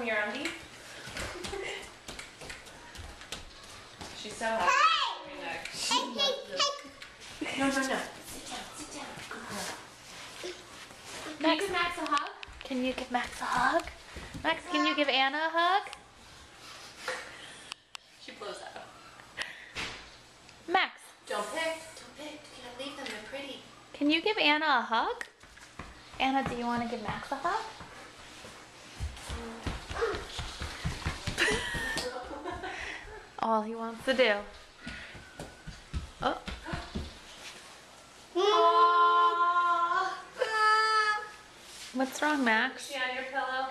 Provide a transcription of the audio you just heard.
in your undies? She's so happy. Hey! No. Sit down. Good girl. Can you give Max a hug? Can you give Max a hug? Max, can you give Anna a hug? She blows up. Max, Don't pick. Don't leave them. They're pretty. can you give Anna a hug? Anna, do you want to give Max a hug? All he wants to do. Oh. Aww. What's wrong, Max? Is she on your pillow?